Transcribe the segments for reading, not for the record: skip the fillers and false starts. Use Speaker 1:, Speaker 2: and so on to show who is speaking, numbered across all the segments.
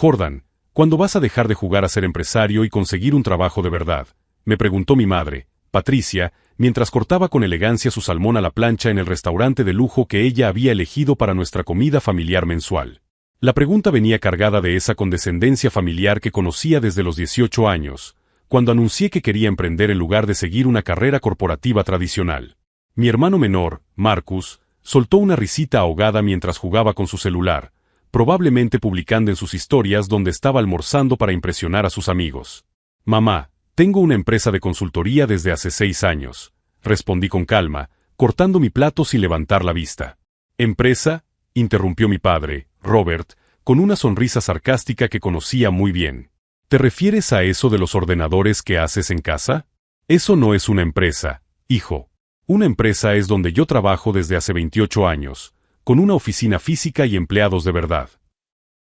Speaker 1: Jordan, ¿cuándo vas a dejar de jugar a ser empresario y conseguir un trabajo de verdad?, me preguntó mi madre, Patricia, mientras cortaba con elegancia su salmón a la plancha en el restaurante de lujo que ella había elegido para nuestra comida familiar mensual. La pregunta venía cargada de esa condescendencia familiar que conocía desde los 18 años, cuando anuncié que quería emprender en lugar de seguir una carrera corporativa tradicional. Mi hermano menor, Marcus, soltó una risita ahogada mientras jugaba con su celular, probablemente publicando en sus historias donde estaba almorzando para impresionar a sus amigos. Mamá, tengo una empresa de consultoría desde hace 6 años, respondí con calma, cortando mi plato sin levantar la vista. ¿Empresa?, interrumpió mi padre, Robert, con una sonrisa sarcástica que conocía muy bien. ¿Te refieres a eso de los ordenadores que haces en casa? Eso no es una empresa, hijo. Una empresa es donde yo trabajo desde hace 28 años, con una oficina física y empleados de verdad.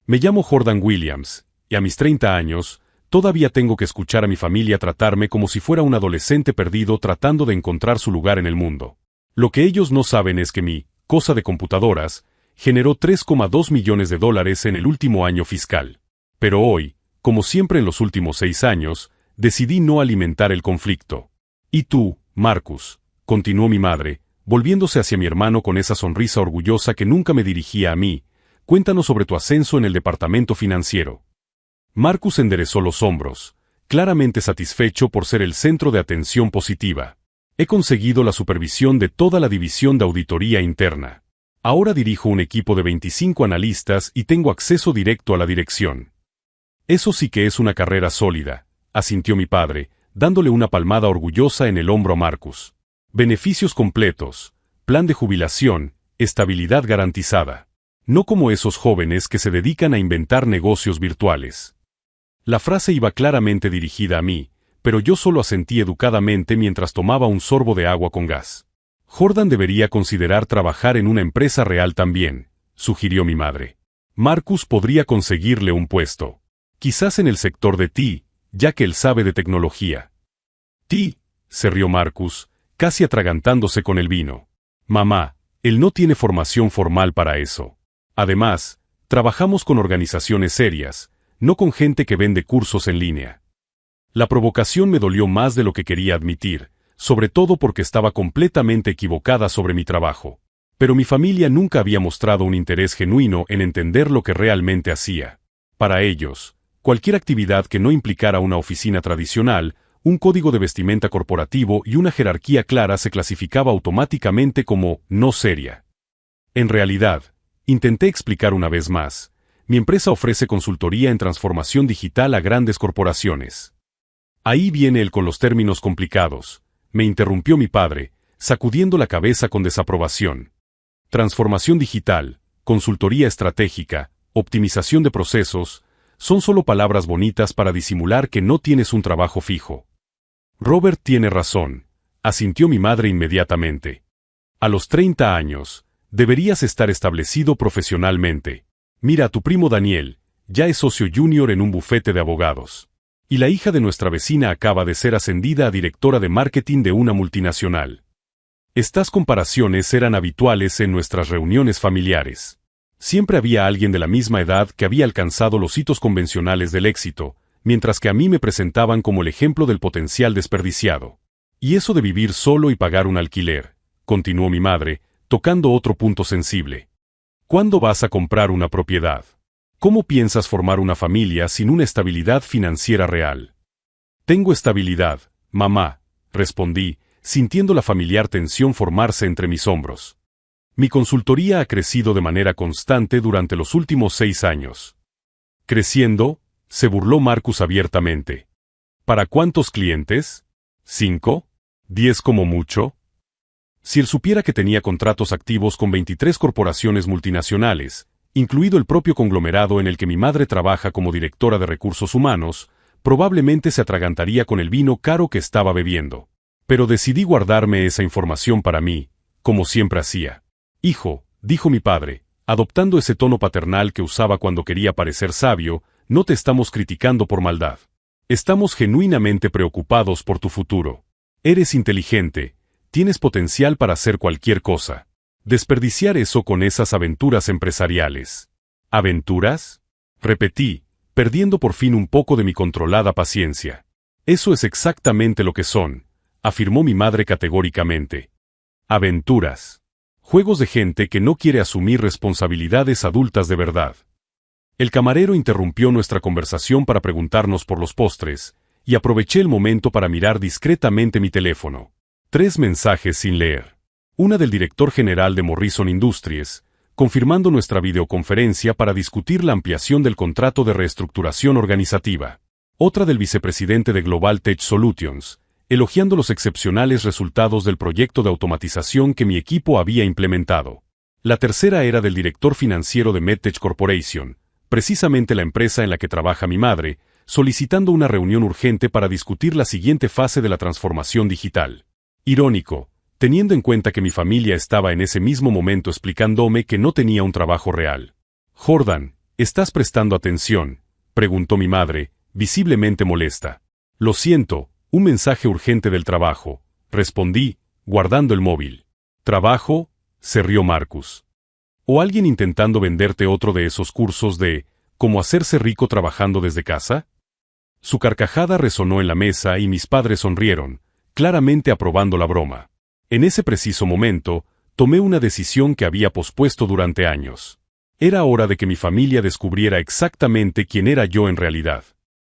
Speaker 1: Me llamo Jordan Williams, y a mis 30 años, todavía tengo que escuchar a mi familia tratarme como si fuera un adolescente perdido tratando de encontrar su lugar en el mundo. Lo que ellos no saben es que mi cosa de computadoras generó $3,2 millones en el último año fiscal. Pero hoy, como siempre en los últimos 6 años, decidí no alimentar el conflicto. ¿Y tú, Marcus?, continuó mi madre, volviéndose hacia mi hermano con esa sonrisa orgullosa que nunca me dirigía a mí. Cuéntanos sobre tu ascenso en el departamento financiero. Marcus enderezó los hombros, claramente satisfecho por ser el centro de atención positiva. He conseguido la supervisión de toda la división de auditoría interna. Ahora dirijo un equipo de 25 analistas y tengo acceso directo a la dirección. Eso sí que es una carrera sólida, asintió mi padre, dándole una palmada orgullosa en el hombro a Marcus. Beneficios completos, plan de jubilación, estabilidad garantizada. No como esos jóvenes que se dedican a inventar negocios virtuales. La frase iba claramente dirigida a mí, pero yo solo asentí educadamente mientras tomaba un sorbo de agua con gas. Jordan debería considerar trabajar en una empresa real también, sugirió mi madre. Marcus podría conseguirle un puesto. Quizás en el sector de TI, ya que él sabe de tecnología. TI, se rió Marcus, casi atragantándose con el vino. Mamá, él no tiene formación formal para eso. Además, trabajamos con organizaciones serias, no con gente que vende cursos en línea. La provocación me dolió más de lo que quería admitir, sobre todo porque estaba completamente equivocada sobre mi trabajo. Pero mi familia nunca había mostrado un interés genuino en entender lo que realmente hacía. Para ellos, cualquier actividad que no implicara una oficina tradicional, un código de vestimenta corporativo y una jerarquía clara se clasificaba automáticamente como no seria. En realidad, intenté explicar una vez más, mi empresa ofrece consultoría en transformación digital a grandes corporaciones. Ahí viene él con los términos complicados, me interrumpió mi padre, sacudiendo la cabeza con desaprobación. Transformación digital, consultoría estratégica, optimización de procesos, son solo palabras bonitas para disimular que no tienes un trabajo fijo. Robert tiene razón, asintió mi madre inmediatamente. A los 30 años, deberías estar establecido profesionalmente. Mira a tu primo Daniel, ya es socio junior en un bufete de abogados. Y la hija de nuestra vecina acaba de ser ascendida a directora de marketing de una multinacional. Estas comparaciones eran habituales en nuestras reuniones familiares. Siempre había alguien de la misma edad que había alcanzado los hitos convencionales del éxito, mientras que a mí me presentaban como el ejemplo del potencial desperdiciado. Y eso de vivir solo y pagar un alquiler, continuó mi madre, tocando otro punto sensible. ¿Cuándo vas a comprar una propiedad? ¿Cómo piensas formar una familia sin una estabilidad financiera real? Tengo estabilidad, mamá, respondí, sintiendo la familiar tensión formarse entre mis hombros. Mi consultoría ha crecido de manera constante durante los últimos 6 años. ¿Creciendo?, se burló Marcus abiertamente. ¿Para cuántos clientes? ¿5? ¿10 como mucho? Si él supiera que tenía contratos activos con 23 corporaciones multinacionales, incluido el propio conglomerado en el que mi madre trabaja como directora de recursos humanos, probablemente se atragantaría con el vino caro que estaba bebiendo. Pero decidí guardarme esa información para mí, como siempre hacía. Hijo, dijo mi padre, adoptando ese tono paternal que usaba cuando quería parecer sabio, no te estamos criticando por maldad. Estamos genuinamente preocupados por tu futuro. Eres inteligente, tienes potencial para hacer cualquier cosa. Desperdiciar eso con esas aventuras empresariales. ¿Aventuras?, repetí, perdiendo por fin un poco de mi controlada paciencia. Eso es exactamente lo que son, afirmó mi madre categóricamente. Aventuras. Juegos de gente que no quiere asumir responsabilidades adultas de verdad. El camarero interrumpió nuestra conversación para preguntarnos por los postres, y aproveché el momento para mirar discretamente mi teléfono. 3 mensajes sin leer. Una del director general de Morrison Industries, confirmando nuestra videoconferencia para discutir la ampliación del contrato de reestructuración organizativa. Otra del vicepresidente de Global Tech Solutions, elogiando los excepcionales resultados del proyecto de automatización que mi equipo había implementado. La tercera era del director financiero de MedTech Corporation, precisamente la empresa en la que trabaja mi madre, solicitando una reunión urgente para discutir la siguiente fase de la transformación digital. Irónico, teniendo en cuenta que mi familia estaba en ese mismo momento explicándome que no tenía un trabajo real. Jordan, ¿estás prestando atención?, preguntó mi madre, visiblemente molesta. Lo siento, un mensaje urgente del trabajo, respondí, guardando el móvil. ¿Trabajo?, se rió Marcus. ¿O alguien intentando venderte otro de esos cursos de cómo hacerse rico trabajando desde casa? Su carcajada resonó en la mesa y mis padres sonrieron, claramente aprobando la broma. En ese preciso momento, tomé una decisión que había pospuesto durante años. Era hora de que mi familia descubriera exactamente quién era yo en realidad.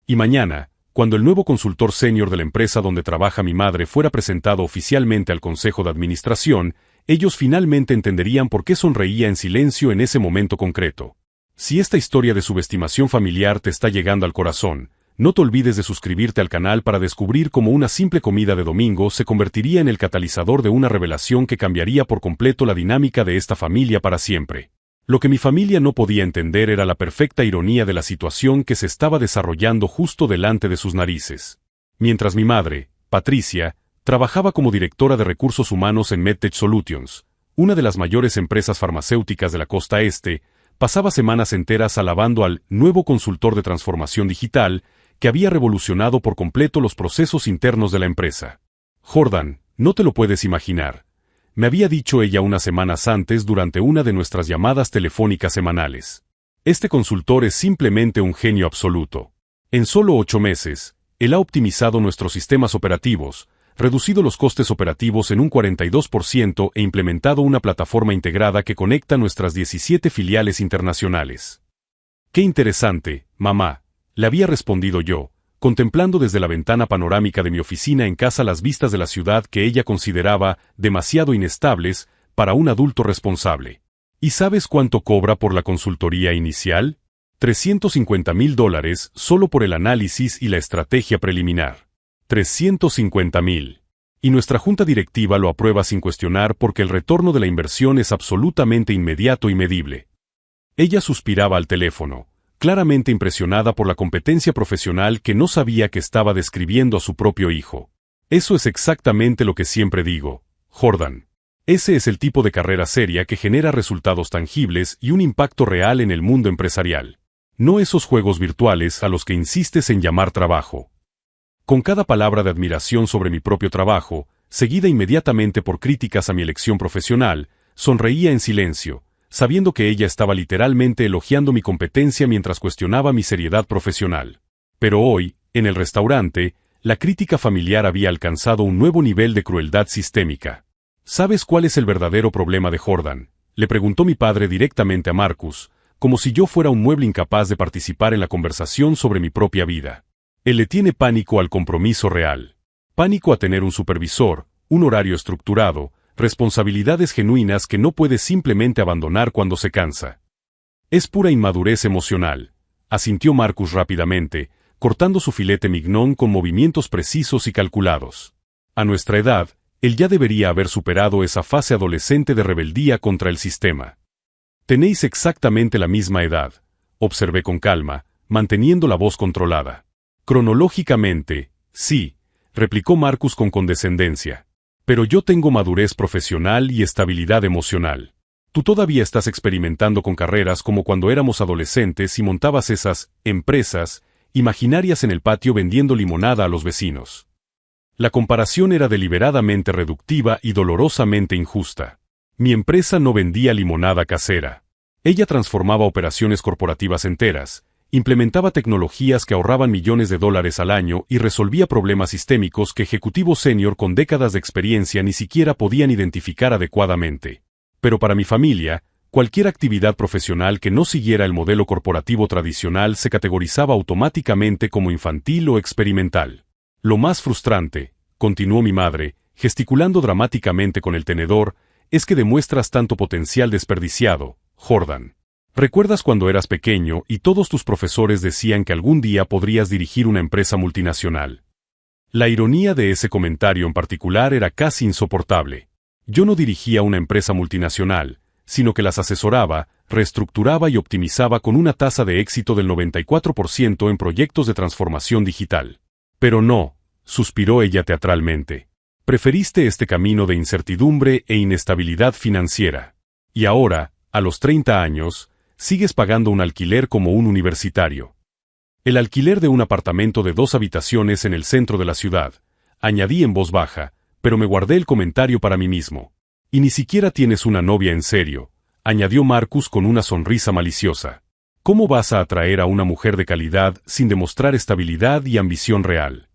Speaker 1: Y mañana, cuando el nuevo consultor senior de la empresa donde trabaja mi madre fuera presentado oficialmente al Consejo de Administración, ellos finalmente entenderían por qué sonreía en silencio en ese momento concreto. Si esta historia de subestimación familiar te está llegando al corazón, no te olvides de suscribirte al canal para descubrir cómo una simple comida de domingo se convertiría en el catalizador de una revelación que cambiaría por completo la dinámica de esta familia para siempre. Lo que mi familia no podía entender era la perfecta ironía de la situación que se estaba desarrollando justo delante de sus narices. Mientras mi madre, Patricia, trabajaba como directora de recursos humanos en MedTech Solutions, una de las mayores empresas farmacéuticas de la costa este, pasaba semanas enteras alabando al nuevo consultor de transformación digital que había revolucionado por completo los procesos internos de la empresa. Jordan, no te lo puedes imaginar, me había dicho ella unas semanas antes durante una de nuestras llamadas telefónicas semanales. Este consultor es simplemente un genio absoluto. En solo 8 meses, él ha optimizado nuestros sistemas operativos, reducido los costes operativos en un 42% e implementado una plataforma integrada que conecta nuestras 17 filiales internacionales. ¡Qué interesante, mamá!, le había respondido yo, contemplando desde la ventana panorámica de mi oficina en casa las vistas de la ciudad que ella consideraba demasiado inestables para un adulto responsable. ¿Y sabes cuánto cobra por la consultoría inicial? $350,000 solo por el análisis y la estrategia preliminar. $350,000. Y nuestra junta directiva lo aprueba sin cuestionar porque el retorno de la inversión es absolutamente inmediato y medible. Ella suspiraba al teléfono, claramente impresionada por la competencia profesional que no sabía que estaba describiendo a su propio hijo. Eso es exactamente lo que siempre digo, Jordan. Ese es el tipo de carrera seria que genera resultados tangibles y un impacto real en el mundo empresarial. No esos juegos virtuales a los que insistes en llamar trabajo. Con cada palabra de admiración sobre mi propio trabajo, seguida inmediatamente por críticas a mi elección profesional, sonreía en silencio, sabiendo que ella estaba literalmente elogiando mi competencia mientras cuestionaba mi seriedad profesional. Pero hoy, en el restaurante, la crítica familiar había alcanzado un nuevo nivel de crueldad sistémica. ¿Sabes cuál es el verdadero problema de Jordan?, le preguntó mi padre directamente a Marcus, como si yo fuera un mueble incapaz de participar en la conversación sobre mi propia vida. Él le tiene pánico al compromiso real. Pánico a tener un supervisor, un horario estructurado, responsabilidades genuinas que no puede simplemente abandonar cuando se cansa. Es pura inmadurez emocional, asintió Marcus rápidamente, cortando su filete mignon con movimientos precisos y calculados. A nuestra edad, él ya debería haber superado esa fase adolescente de rebeldía contra el sistema. Tenéis exactamente la misma edad, observé con calma, manteniendo la voz controlada. Cronológicamente, sí, replicó Marcus con condescendencia. Pero yo tengo madurez profesional y estabilidad emocional. Tú todavía estás experimentando con carreras como cuando éramos adolescentes y montabas esas empresas imaginarias en el patio vendiendo limonada a los vecinos. La comparación era deliberadamente reductiva y dolorosamente injusta. Mi empresa no vendía limonada casera. Ella transformaba operaciones corporativas enteras, implementaba tecnologías que ahorraban millones de dólares al año y resolvía problemas sistémicos que ejecutivos senior con décadas de experiencia ni siquiera podían identificar adecuadamente. Pero para mi familia, cualquier actividad profesional que no siguiera el modelo corporativo tradicional se categorizaba automáticamente como infantil o experimental. Lo más frustrante, continuó mi madre, gesticulando dramáticamente con el tenedor, es que demuestras tanto potencial desperdiciado, Jordan. ¿Recuerdas cuando eras pequeño y todos tus profesores decían que algún día podrías dirigir una empresa multinacional? La ironía de ese comentario en particular era casi insoportable. Yo no dirigía una empresa multinacional, sino que las asesoraba, reestructuraba y optimizaba con una tasa de éxito del 94% en proyectos de transformación digital. Pero no, suspiró ella teatralmente. Preferiste este camino de incertidumbre e inestabilidad financiera. Y ahora, a los 30 años, sigues pagando un alquiler como un universitario. El alquiler de un apartamento de 2 habitaciones en el centro de la ciudad, añadí en voz baja, pero me guardé el comentario para mí mismo. Y ni siquiera tienes una novia en serio, añadió Marcus con una sonrisa maliciosa. ¿Cómo vas a atraer a una mujer de calidad sin demostrar estabilidad y ambición real?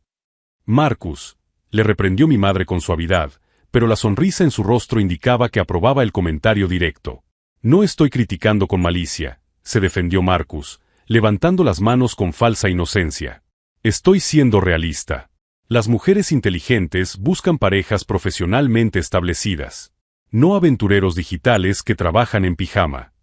Speaker 1: Marcus, le reprendió mi madre con suavidad, pero la sonrisa en su rostro indicaba que aprobaba el comentario directo. No estoy criticando con malicia, se defendió Marcus, levantando las manos con falsa inocencia. Estoy siendo realista. Las mujeres inteligentes buscan parejas profesionalmente establecidas, no aventureros digitales que trabajan en pijama.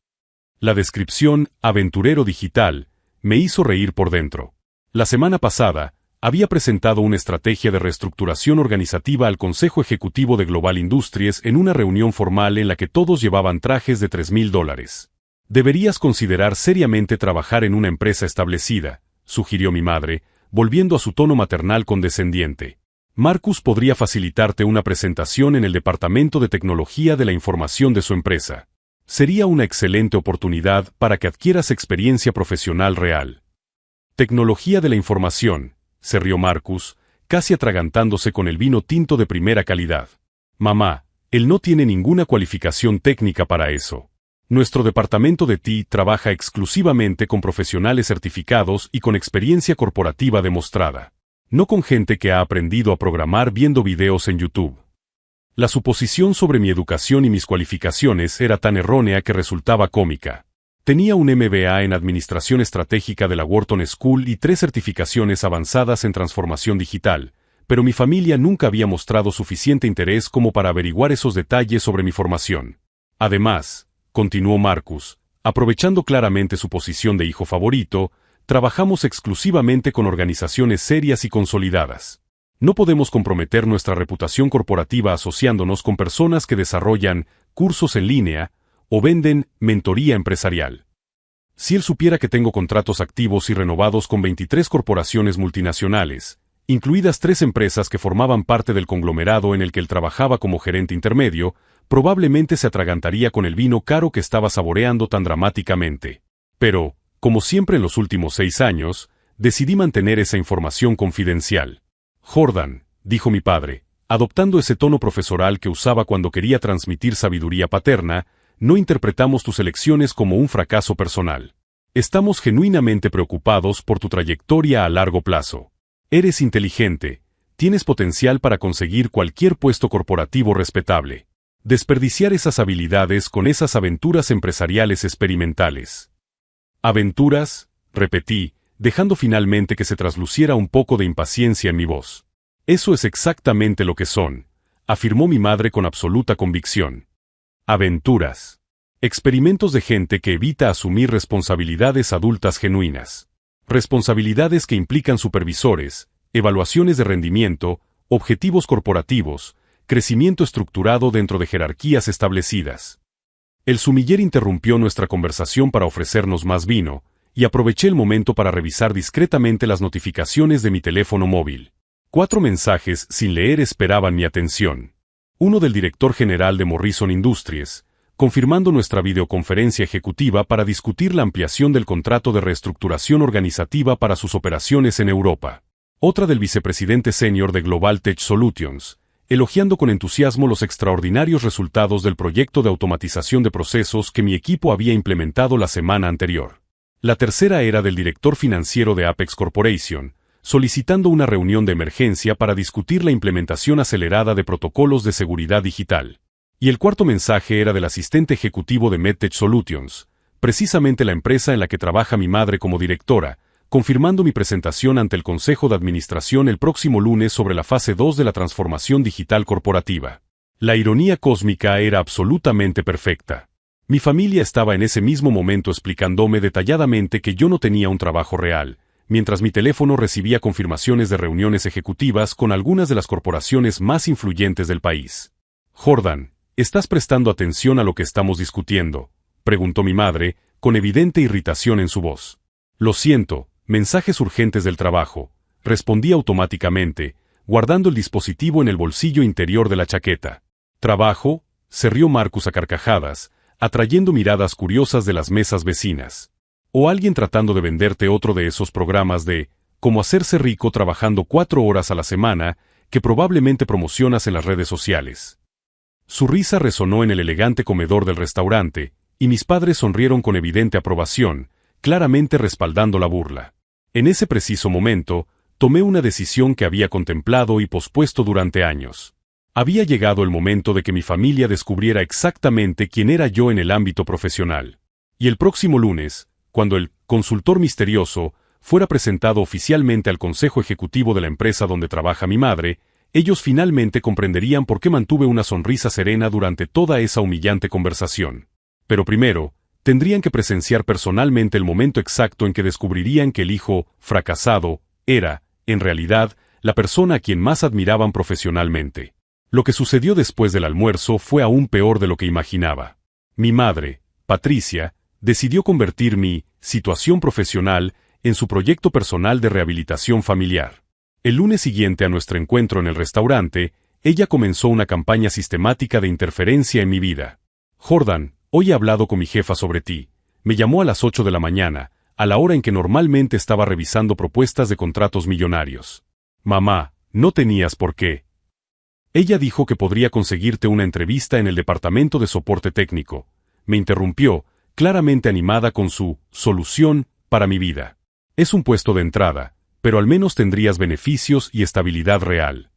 Speaker 1: La descripción, aventurero digital, me hizo reír por dentro. La semana pasada, había presentado una estrategia de reestructuración organizativa al Consejo Ejecutivo de Global Industries en una reunión formal en la que todos llevaban trajes de $3,000. Deberías considerar seriamente trabajar en una empresa establecida, sugirió mi madre, volviendo a su tono maternal condescendiente. Marcus podría facilitarte una presentación en el Departamento de Tecnología de la Información de su empresa. Sería una excelente oportunidad para que adquieras experiencia profesional real. Tecnología de la información, se rió Marcus, casi atragantándose con el vino tinto de primera calidad. Mamá, él no tiene ninguna cualificación técnica para eso. Nuestro departamento de TI trabaja exclusivamente con profesionales certificados y con experiencia corporativa demostrada. No con gente que ha aprendido a programar viendo videos en YouTube. La suposición sobre mi educación y mis cualificaciones era tan errónea que resultaba cómica. Tenía un MBA en Administración Estratégica de la Wharton School y 3 certificaciones avanzadas en transformación digital, pero mi familia nunca había mostrado suficiente interés como para averiguar esos detalles sobre mi formación. Además, continuó Marcus, aprovechando claramente su posición de hijo favorito, trabajamos exclusivamente con organizaciones serias y consolidadas. No podemos comprometer nuestra reputación corporativa asociándonos con personas que desarrollan cursos en línea o venden mentoría empresarial. Si él supiera que tengo contratos activos y renovados con 23 corporaciones multinacionales, incluidas 3 empresas que formaban parte del conglomerado en el que él trabajaba como gerente intermedio, probablemente se atragantaría con el vino caro que estaba saboreando tan dramáticamente. Pero, como siempre en los últimos 6 años, decidí mantener esa información confidencial. Jordan, dijo mi padre, adoptando ese tono profesoral que usaba cuando quería transmitir sabiduría paterna, no interpretamos tus elecciones como un fracaso personal. Estamos genuinamente preocupados por tu trayectoria a largo plazo. Eres inteligente, tienes potencial para conseguir cualquier puesto corporativo respetable. Desperdiciar esas habilidades con esas aventuras empresariales experimentales. Aventuras, repetí, dejando finalmente que se trasluciera un poco de impaciencia en mi voz. Eso es exactamente lo que son, afirmó mi madre con absoluta convicción. Aventuras. Experimentos de gente que evita asumir responsabilidades adultas genuinas. Responsabilidades que implican supervisores, evaluaciones de rendimiento, objetivos corporativos, crecimiento estructurado dentro de jerarquías establecidas. El sumiller interrumpió nuestra conversación para ofrecernos más vino, y aproveché el momento para revisar discretamente las notificaciones de mi teléfono móvil. 4 mensajes sin leer esperaban mi atención. Uno del director general de Morrison Industries, confirmando nuestra videoconferencia ejecutiva para discutir la ampliación del contrato de reestructuración organizativa para sus operaciones en Europa. Otra del vicepresidente senior de Global Tech Solutions, elogiando con entusiasmo los extraordinarios resultados del proyecto de automatización de procesos que mi equipo había implementado la semana anterior. La tercera era del director financiero de Apex Corporation, solicitando una reunión de emergencia para discutir la implementación acelerada de protocolos de seguridad digital. Y el cuarto mensaje era del asistente ejecutivo de MedTech Solutions, precisamente la empresa en la que trabaja mi madre como directora, confirmando mi presentación ante el Consejo de Administración el próximo lunes sobre la fase 2 de la transformación digital corporativa. La ironía cósmica era absolutamente perfecta. Mi familia estaba en ese mismo momento explicándome detalladamente que yo no tenía un trabajo real, mientras mi teléfono recibía confirmaciones de reuniones ejecutivas con algunas de las corporaciones más influyentes del país. Jordan, ¿estás prestando atención a lo que estamos discutiendo?, preguntó mi madre, con evidente irritación en su voz. Lo siento, mensajes urgentes del trabajo, respondí automáticamente, guardando el dispositivo en el bolsillo interior de la chaqueta. ¿Trabajo?, se rió Marcus a carcajadas, atrayendo miradas curiosas de las mesas vecinas. O alguien tratando de venderte otro de esos programas de cómo hacerse rico trabajando 4 horas a la semana que probablemente promocionas en las redes sociales. Su risa resonó en el elegante comedor del restaurante, y mis padres sonrieron con evidente aprobación, claramente respaldando la burla. En ese preciso momento, tomé una decisión que había contemplado y pospuesto durante años. Había llegado el momento de que mi familia descubriera exactamente quién era yo en el ámbito profesional. Y el próximo lunes, cuando el consultor misterioso fuera presentado oficialmente al consejo ejecutivo de la empresa donde trabaja mi madre, ellos finalmente comprenderían por qué mantuve una sonrisa serena durante toda esa humillante conversación. Pero primero, tendrían que presenciar personalmente el momento exacto en que descubrirían que el hijo fracasado era, en realidad, la persona a quien más admiraban profesionalmente. Lo que sucedió después del almuerzo fue aún peor de lo que imaginaba. Mi madre, Patricia, decidió convertir mi situación profesional en su proyecto personal de rehabilitación familiar. El lunes siguiente a nuestro encuentro en el restaurante, ella comenzó una campaña sistemática de interferencia en mi vida. Jordan, hoy he hablado con mi jefa sobre ti. Me llamó a las 8 de la mañana, a la hora en que normalmente estaba revisando propuestas de contratos millonarios. Mamá, no tenías por qué. Ella dijo que podría conseguirte una entrevista en el departamento de soporte técnico. Me interrumpió, claramente animada con su solución para mi vida. Es un puesto de entrada, pero al menos tendrías beneficios y estabilidad real.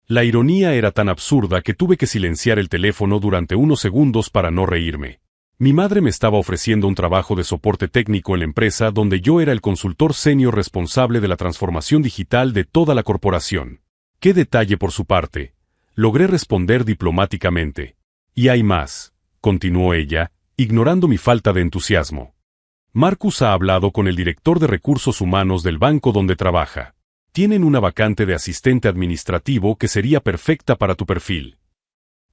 Speaker 1: La ironía era tan absurda que tuve que silenciar el teléfono durante unos segundos para no reírme. Mi madre me estaba ofreciendo un trabajo de soporte técnico en la empresa donde yo era el consultor senior responsable de la transformación digital de toda la corporación. ¡Qué detalle por su parte! Logré responder diplomáticamente. Y hay más, continuó ella, ignorando mi falta de entusiasmo. Marcus ha hablado con el director de recursos humanos del banco donde trabaja. Tienen una vacante de asistente administrativo que sería perfecta para tu perfil.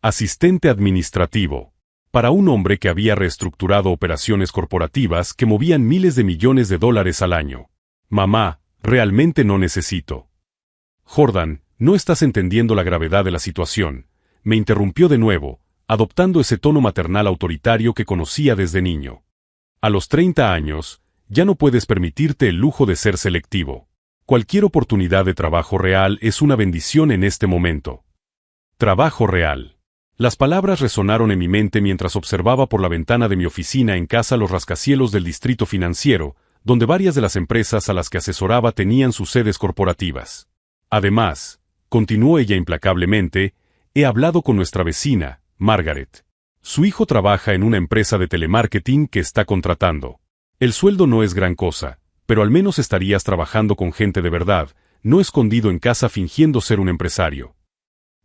Speaker 1: Asistente administrativo. Para un hombre que había reestructurado operaciones corporativas que movían miles de millones de dólares al año. Mamá, realmente no necesito. Jordan, no estás entendiendo la gravedad de la situación, me interrumpió de nuevo, adoptando ese tono maternal autoritario que conocía desde niño. A los 30 años, ya no puedes permitirte el lujo de ser selectivo. Cualquier oportunidad de trabajo real es una bendición en este momento. Trabajo real. Las palabras resonaron en mi mente mientras observaba por la ventana de mi oficina en casa los rascacielos del distrito financiero, donde varias de las empresas a las que asesoraba tenían sus sedes corporativas. Además, continuó ella implacablemente, he hablado con nuestra vecina, Margaret. Su hijo trabaja en una empresa de telemarketing que está contratando. El sueldo no es gran cosa, pero al menos estarías trabajando con gente de verdad, no escondido en casa fingiendo ser un empresario.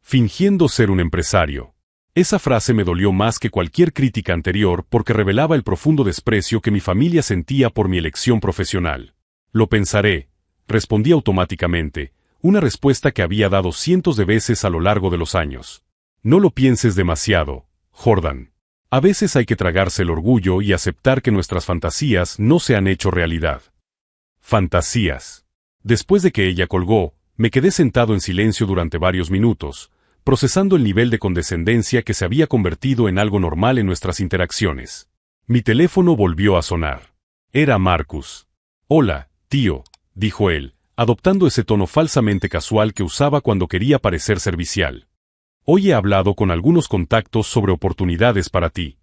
Speaker 1: Fingiendo ser un empresario. Esa frase me dolió más que cualquier crítica anterior porque revelaba el profundo desprecio que mi familia sentía por mi elección profesional. Lo pensaré, respondí automáticamente, una respuesta que había dado cientos de veces a lo largo de los años. No lo pienses demasiado, Jordan. A veces hay que tragarse el orgullo y aceptar que nuestras fantasías no se han hecho realidad. Fantasías. Después de que ella colgó, me quedé sentado en silencio durante varios minutos, procesando el nivel de condescendencia que se había convertido en algo normal en nuestras interacciones. Mi teléfono volvió a sonar. Era Marcus. Hola, tío, dijo él, adoptando ese tono falsamente casual que usaba cuando quería parecer servicial. Hoy he hablado con algunos contactos sobre oportunidades para ti.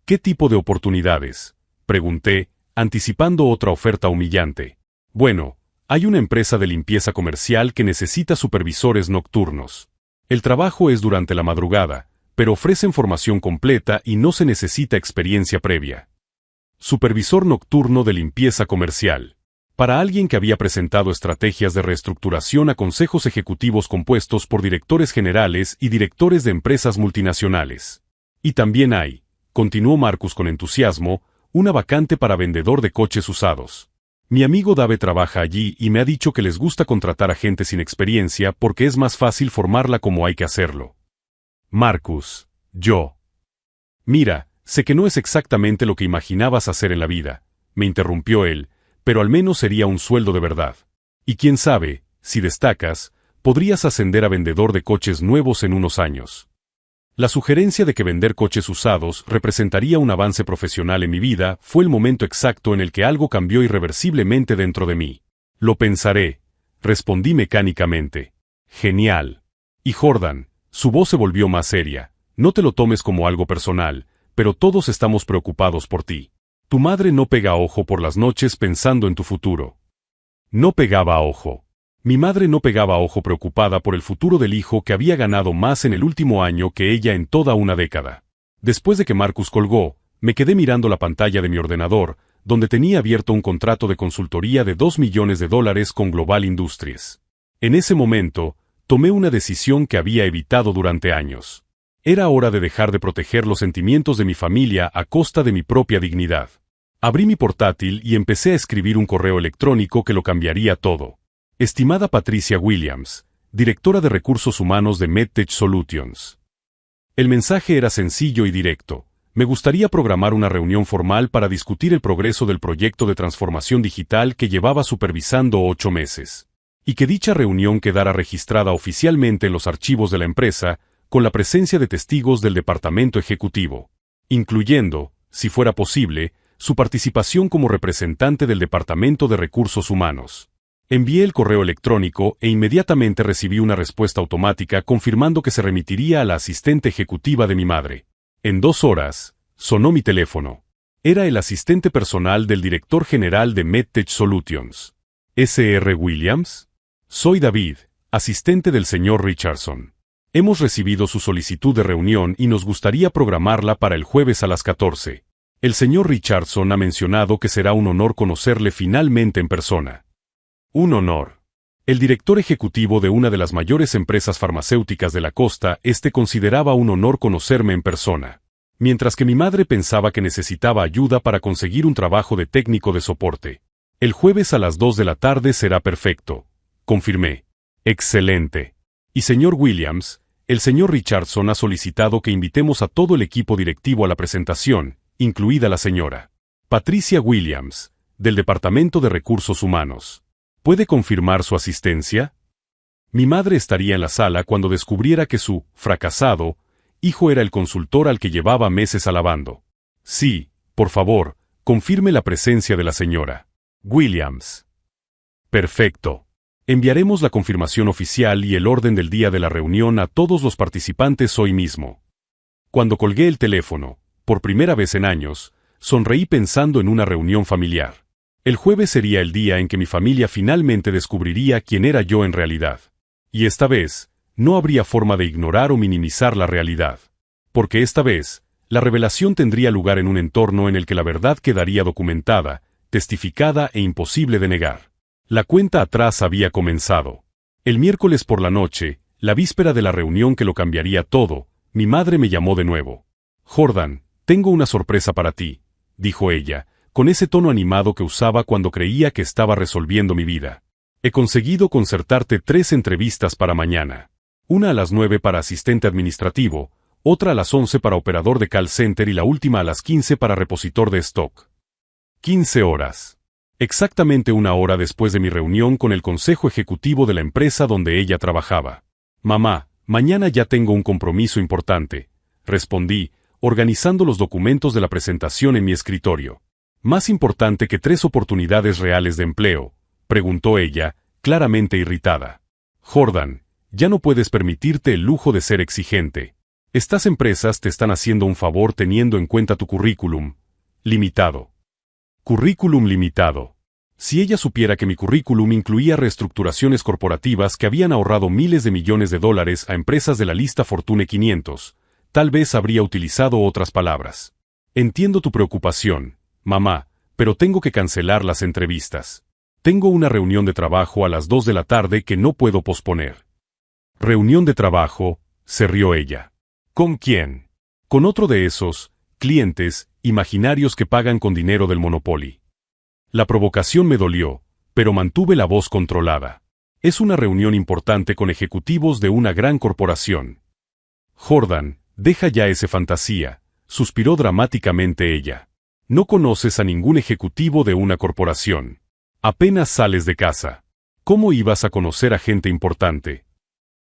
Speaker 1: ¿Qué tipo de oportunidades?, pregunté, anticipando otra oferta humillante. Bueno, hay una empresa de limpieza comercial que necesita supervisores nocturnos. El trabajo es durante la madrugada, pero ofrecen formación completa y no se necesita experiencia previa. Supervisor nocturno de limpieza comercial. Para alguien que había presentado estrategias de reestructuración a consejos ejecutivos compuestos por directores generales y directores de empresas multinacionales. Y también hay, continuó Marcus con entusiasmo, una vacante para vendedor de coches usados. Mi amigo Dave trabaja allí y me ha dicho que les gusta contratar a gente sin experiencia porque es más fácil formarla como hay que hacerlo. Marcus, yo. Mira, sé que no es exactamente lo que imaginabas hacer en la vida, me interrumpió él, pero al menos sería un sueldo de verdad. Y quién sabe, si destacas, podrías ascender a vendedor de coches nuevos en unos años. La sugerencia de que vender coches usados representaría un avance profesional en mi vida fue el momento exacto en el que algo cambió irreversiblemente dentro de mí. Lo pensaré, respondí mecánicamente. Genial. Y Jordan, su voz se volvió más seria, no te lo tomes como algo personal, pero todos estamos preocupados por ti. Tu madre no pega ojo por las noches pensando en tu futuro. No pegaba ojo. Mi madre no pegaba ojo preocupada por el futuro del hijo que había ganado más en el último año que ella en toda una década. Después de que Marcus colgó, me quedé mirando la pantalla de mi ordenador, donde tenía abierto un contrato de consultoría de $2 millones con Global Industries. En ese momento, tomé una decisión que había evitado durante años. Era hora de dejar de proteger los sentimientos de mi familia a costa de mi propia dignidad. Abrí mi portátil y empecé a escribir un correo electrónico que lo cambiaría todo. Estimada Patricia Williams, directora de Recursos Humanos de MedTech Solutions. El mensaje era sencillo y directo. Me gustaría programar una reunión formal para discutir el progreso del proyecto de transformación digital que llevaba supervisando 8 meses. Y que dicha reunión quedara registrada oficialmente en los archivos de la empresa, con la presencia de testigos del departamento ejecutivo, incluyendo, si fuera posible, su participación como representante del Departamento de Recursos Humanos. Envié el correo electrónico e inmediatamente recibí una respuesta automática confirmando que se remitiría a la asistente ejecutiva de mi madre. En 2 horas, sonó mi teléfono. Era el asistente personal del director general de MedTech Solutions. ¿S.R. Williams? Soy David, asistente del señor Richardson. Hemos recibido su solicitud de reunión y nos gustaría programarla para el jueves a las 14. El señor Richardson ha mencionado que será un honor conocerle finalmente en persona. Un honor. El director ejecutivo de una de las mayores empresas farmacéuticas de la costa consideraba un honor conocerme en persona. Mientras que mi madre pensaba que necesitaba ayuda para conseguir un trabajo de técnico de soporte. El jueves a las 2 de la tarde será perfecto, confirmé. Excelente. Y señor Williams, el señor Richardson ha solicitado que invitemos a todo el equipo directivo a la presentación, incluida la señora Patricia Williams, del Departamento de Recursos Humanos. ¿Puede confirmar su asistencia? Mi madre estaría en la sala cuando descubriera que su fracasado hijo era el consultor al que llevaba meses alabando. Sí, por favor, confirme la presencia de la señora Williams. Perfecto. Enviaremos la confirmación oficial y el orden del día de la reunión a todos los participantes hoy mismo. Cuando colgué el teléfono, por primera vez en años, sonreí pensando en una reunión familiar. El jueves sería el día en que mi familia finalmente descubriría quién era yo en realidad. Y esta vez, no habría forma de ignorar o minimizar la realidad. Porque esta vez, la revelación tendría lugar en un entorno en el que la verdad quedaría documentada, testificada e imposible de negar. La cuenta atrás había comenzado. El miércoles por la noche, la víspera de la reunión que lo cambiaría todo, mi madre me llamó de nuevo. Jordan, tengo una sorpresa para ti, dijo ella, con ese tono animado que usaba cuando creía que estaba resolviendo mi vida. He conseguido concertarte 3 entrevistas para mañana. Una a las 9 para asistente administrativo, otra a las 11 para operador de call center y la última a las 15 para repositor de stock. 15 horas. Exactamente 1 hora después de mi reunión con el consejo ejecutivo de la empresa donde ella trabajaba. Mamá, mañana ya tengo un compromiso importante, respondí, organizando los documentos de la presentación en mi escritorio. ¿Más importante que 3 oportunidades reales de empleo?, preguntó ella, claramente irritada. Jordan, ya no puedes permitirte el lujo de ser exigente. Estas empresas te están haciendo un favor teniendo en cuenta tu currículum limitado. Currículum limitado. Si ella supiera que mi currículum incluía reestructuraciones corporativas que habían ahorrado miles de millones de dólares a empresas de la lista Fortune 500, tal vez habría utilizado otras palabras. Entiendo tu preocupación, mamá, pero tengo que cancelar las entrevistas. Tengo una reunión de trabajo a las 2 de la tarde que no puedo posponer. Reunión de trabajo, se rió ella. ¿Con quién? Con otro de esos clientes imaginarios que pagan con dinero del Monopoly. La provocación me dolió, pero mantuve la voz controlada. Es una reunión importante con ejecutivos de una gran corporación. Jordan, deja ya esa fantasía, suspiró dramáticamente ella. No conoces a ningún ejecutivo de una corporación. Apenas sales de casa. ¿Cómo ibas a conocer a gente importante?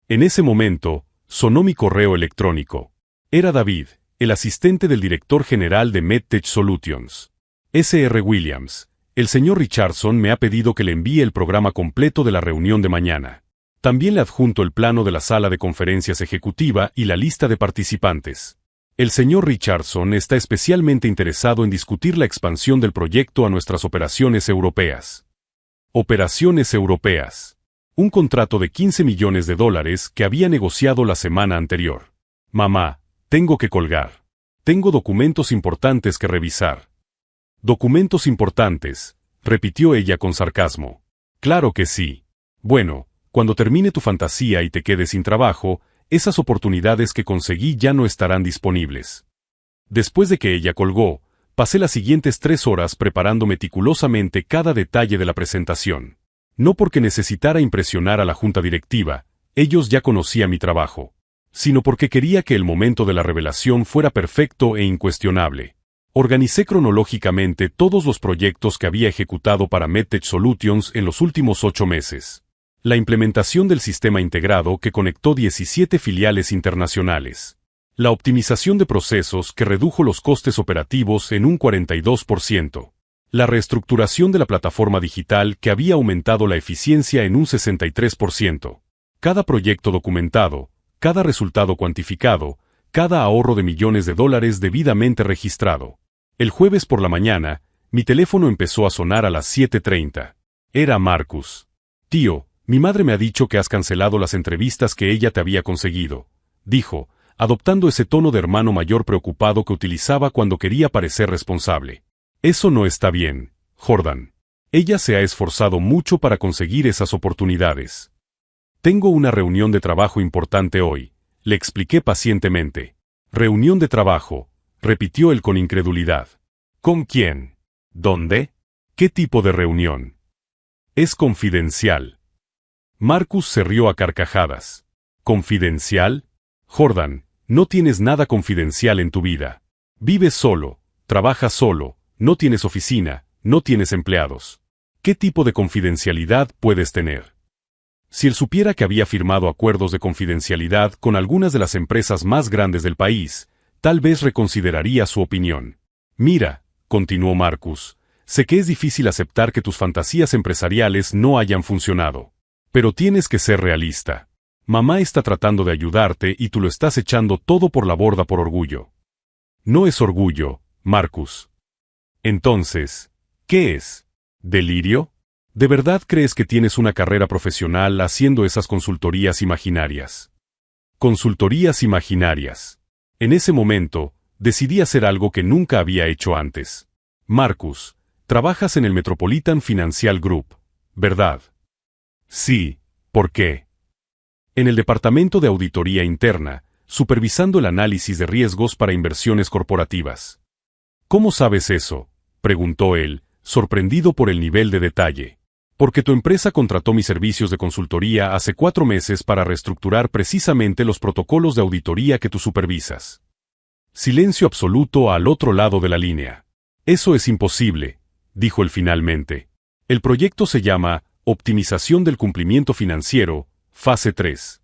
Speaker 1: En ese momento, sonó mi correo electrónico. Era David, el asistente del director general de MedTech Solutions. S.R. Williams, el señor Richardson me ha pedido que le envíe el programa completo de la reunión de mañana. También le adjunto el plano de la sala de conferencias ejecutiva y la lista de participantes. El señor Richardson está especialmente interesado en discutir la expansión del proyecto a nuestras operaciones europeas. Operaciones europeas. Un contrato de $15 millones que había negociado la semana anterior. Mamá, tengo que colgar. Tengo documentos importantes que revisar. Documentos importantes, repitió ella con sarcasmo. Claro que sí. Bueno, cuando termine tu fantasía y te quedes sin trabajo, esas oportunidades que conseguí ya no estarán disponibles. Después de que ella colgó, pasé las siguientes 3 horas preparando meticulosamente cada detalle de la presentación. No porque necesitara impresionar a la junta directiva, ellos ya conocían mi trabajo, sino porque quería que el momento de la revelación fuera perfecto e incuestionable. Organicé cronológicamente todos los proyectos que había ejecutado para MedTech Solutions en los últimos 8 meses. La implementación del sistema integrado que conectó 17 filiales internacionales. La optimización de procesos que redujo los costes operativos en un 42%. La reestructuración de la plataforma digital que había aumentado la eficiencia en un 63%. Cada proyecto documentado, cada resultado cuantificado, cada ahorro de millones de dólares debidamente registrado. El jueves por la mañana, mi teléfono empezó a sonar a las 7:30. Era Marcus. Tío, mi madre me ha dicho que has cancelado las entrevistas que ella te había conseguido, dijo, adoptando ese tono de hermano mayor preocupado que utilizaba cuando quería parecer responsable. Eso no está bien, Jordan. Ella se ha esforzado mucho para conseguir esas oportunidades. Tengo una reunión de trabajo importante hoy, le expliqué pacientemente. Reunión de trabajo, repitió él con incredulidad. ¿Con quién? ¿Dónde? ¿Qué tipo de reunión? Es confidencial. Marcus se rió a carcajadas. ¿Confidencial? Jordan, no tienes nada confidencial en tu vida. Vives solo, trabajas solo, no tienes oficina, no tienes empleados. ¿Qué tipo de confidencialidad puedes tener? Si él supiera que había firmado acuerdos de confidencialidad con algunas de las empresas más grandes del país, tal vez reconsideraría su opinión. Mira, continuó Marcus, sé que es difícil aceptar que tus fantasías empresariales no hayan funcionado. Pero tienes que ser realista. Mamá está tratando de ayudarte y tú lo estás echando todo por la borda por orgullo. No es orgullo, Marcus. Entonces, ¿qué es? ¿Delirio? ¿De verdad crees que tienes una carrera profesional haciendo esas consultorías imaginarias? Consultorías imaginarias. En ese momento, decidí hacer algo que nunca había hecho antes. Marcus, trabajas en el Metropolitan Financial Group, ¿verdad? Sí, ¿por qué? En el departamento de auditoría interna, supervisando el análisis de riesgos para inversiones corporativas. ¿Cómo sabes eso?, preguntó él, sorprendido por el nivel de detalle. Porque tu empresa contrató mis servicios de consultoría hace 4 meses para reestructurar precisamente los protocolos de auditoría que tú supervisas. Silencio absoluto al otro lado de la línea. Eso es imposible, dijo él finalmente. El proyecto se llama Optimización del Cumplimiento Financiero, Fase 3.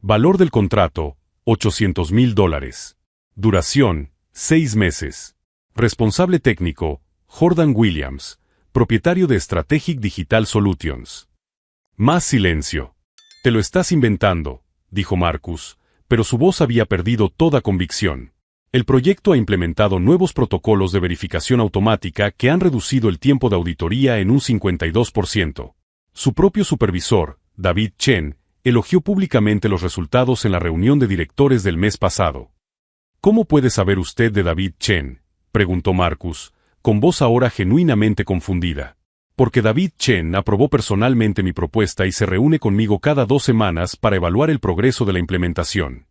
Speaker 1: Valor del contrato, $800,000. Duración, 6 meses. Responsable técnico, Jordan Williams, propietario de Strategic Digital Solutions. Más silencio. Te lo estás inventando, dijo Marcus, pero su voz había perdido toda convicción. El proyecto ha implementado nuevos protocolos de verificación automática que han reducido el tiempo de auditoría en un 52%. Su propio supervisor, David Chen, elogió públicamente los resultados en la reunión de directores del mes pasado. ¿Cómo puede saber usted de David Chen?, preguntó Marcus, con voz ahora genuinamente confundida. Porque David Chen aprobó personalmente mi propuesta y se reúne conmigo cada 2 semanas para evaluar el progreso de la implementación.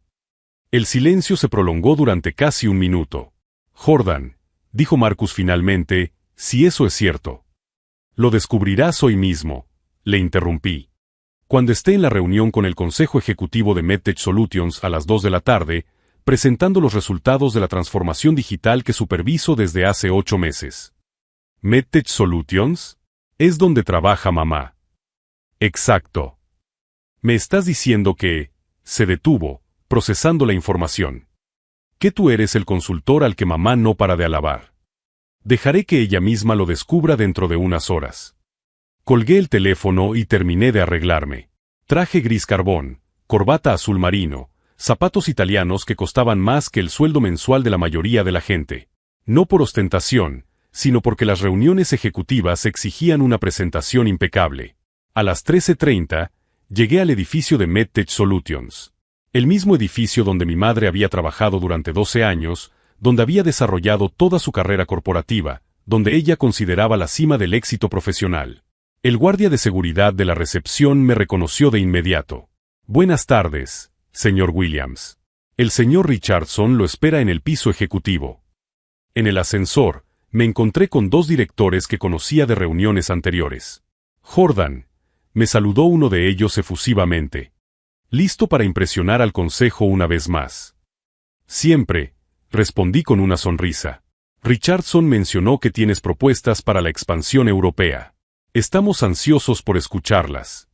Speaker 1: El silencio se prolongó durante casi un minuto. Jordan, dijo Marcus finalmente, si eso es cierto. Lo descubrirás hoy mismo, le interrumpí. Cuando esté en la reunión con el Consejo Ejecutivo de MedTech Solutions a las 2 de la tarde, presentando los resultados de la transformación digital que superviso desde hace 8 meses. ¿MedTech Solutions? Es donde trabaja mamá. Exacto. Me estás diciendo que se detuvo, procesando la información. Que tú eres el consultor al que mamá no para de alabar. Dejaré que ella misma lo descubra dentro de unas horas. Colgué el teléfono y terminé de arreglarme. Traje gris carbón, corbata azul marino, zapatos italianos que costaban más que el sueldo mensual de la mayoría de la gente. No por ostentación, sino porque las reuniones ejecutivas exigían una presentación impecable. A las 13:30, llegué al edificio de MedTech Solutions. El mismo edificio donde mi madre había trabajado durante 12 años, donde había desarrollado toda su carrera corporativa, donde ella consideraba la cima del éxito profesional. El guardia de seguridad de la recepción me reconoció de inmediato. Buenas tardes, señor Williams. El señor Richardson lo espera en el piso ejecutivo. En el ascensor, me encontré con 2 directores que conocía de reuniones anteriores. Jordan, me saludó uno de ellos efusivamente. Listo para impresionar al consejo una vez más. Siempre, respondí con una sonrisa. Richardson mencionó que tienes propuestas para la expansión europea. Estamos ansiosos por escucharlas.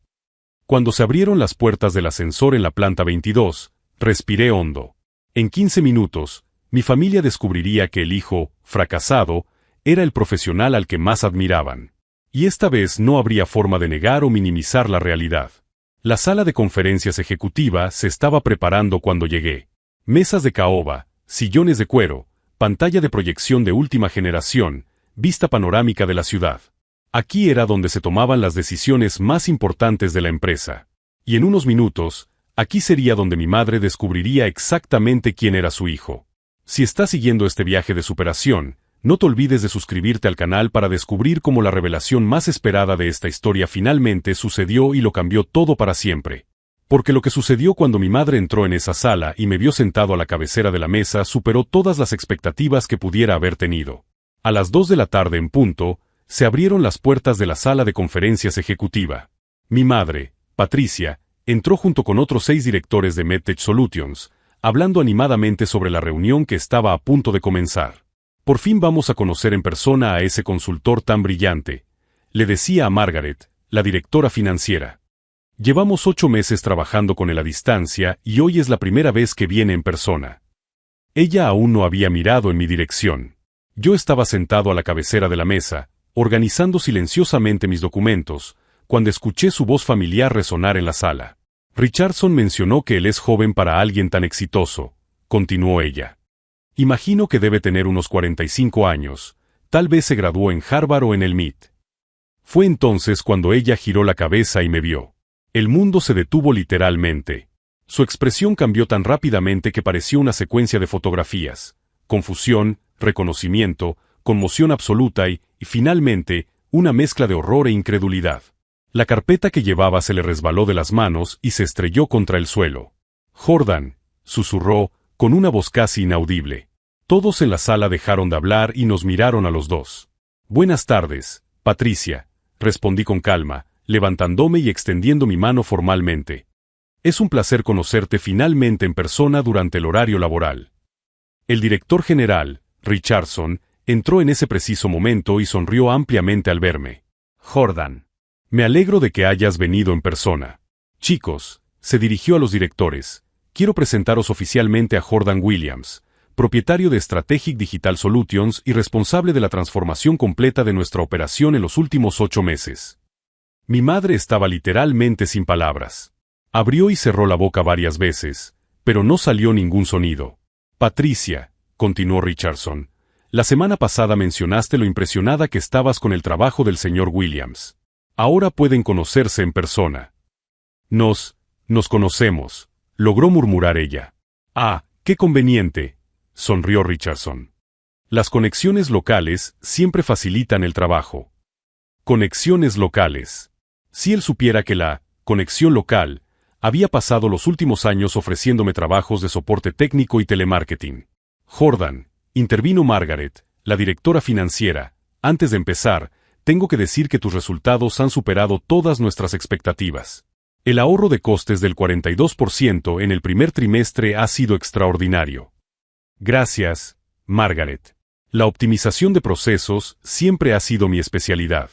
Speaker 1: Cuando se abrieron las puertas del ascensor en la planta 22, respiré hondo. En 15 minutos, mi familia descubriría que el hijo, fracasado, era el profesional al que más admiraban. Y esta vez no habría forma de negar o minimizar la realidad. La sala de conferencias ejecutiva se estaba preparando cuando llegué. Mesas de caoba, sillones de cuero, pantalla de proyección de última generación, vista panorámica de la ciudad. Aquí era donde se tomaban las decisiones más importantes de la empresa. Y en unos minutos, aquí sería donde mi madre descubriría exactamente quién era su hijo. Si estás siguiendo este viaje de superación, no te olvides de suscribirte al canal para descubrir cómo la revelación más esperada de esta historia finalmente sucedió y lo cambió todo para siempre. Porque lo que sucedió cuando mi madre entró en esa sala y me vio sentado a la cabecera de la mesa superó todas las expectativas que pudiera haber tenido. A las 2 de la tarde en punto, se abrieron las puertas de la sala de conferencias ejecutiva. Mi madre, Patricia, entró junto con otros 6 directores de MedTech Solutions, hablando animadamente sobre la reunión que estaba a punto de comenzar. Por fin vamos a conocer en persona a ese consultor tan brillante, le decía a Margaret, la directora financiera. Llevamos 8 meses trabajando con él a distancia y hoy es la primera vez que viene en persona. Ella aún no había mirado en mi dirección. Yo estaba sentado a la cabecera de la mesa, organizando silenciosamente mis documentos, cuando escuché su voz familiar resonar en la sala. Richardson mencionó que él es joven para alguien tan exitoso, continuó ella. Imagino que debe tener unos 45 años, tal vez se graduó en Harvard o en el MIT. Fue entonces cuando ella giró la cabeza y me vio. El mundo se detuvo literalmente. Su expresión cambió tan rápidamente que pareció una secuencia de fotografías. Confusión, reconocimiento, conmoción absoluta y, finalmente, una mezcla de horror e incredulidad. La carpeta que llevaba se le resbaló de las manos y se estrelló contra el suelo. Jordan, susurró, con una voz casi inaudible. Todos en la sala dejaron de hablar y nos miraron a los dos. Buenas tardes, Patricia, respondí con calma, levantándome y extendiendo mi mano formalmente. Es un placer conocerte finalmente en persona durante el horario laboral. El director general, Richardson, entró en ese preciso momento y sonrió ampliamente al verme. Jordan. Me alegro de que hayas venido en persona. Chicos, se dirigió a los directores. Quiero presentaros oficialmente a Jordan Williams, propietario de Strategic Digital Solutions y responsable de la transformación completa de nuestra operación en los últimos 8 meses. Mi madre estaba literalmente sin palabras. Abrió y cerró la boca varias veces, pero no salió ningún sonido. Patricia, continuó Richardson. La semana pasada mencionaste lo impresionada que estabas con el trabajo del señor Williams. Ahora pueden conocerse en persona. Nos conocemos, logró murmurar ella. Ah, qué conveniente, sonrió Richardson. Las conexiones locales siempre facilitan el trabajo. Conexiones locales. Si él supiera que la conexión local había pasado los últimos años ofreciéndome trabajos de soporte técnico y telemarketing. Jordan, intervino Margaret, la directora financiera, antes de empezar, tengo que decir que tus resultados han superado todas nuestras expectativas. El ahorro de costes del 42% en el primer trimestre ha sido extraordinario. Gracias, Margaret. La optimización de procesos siempre ha sido mi especialidad.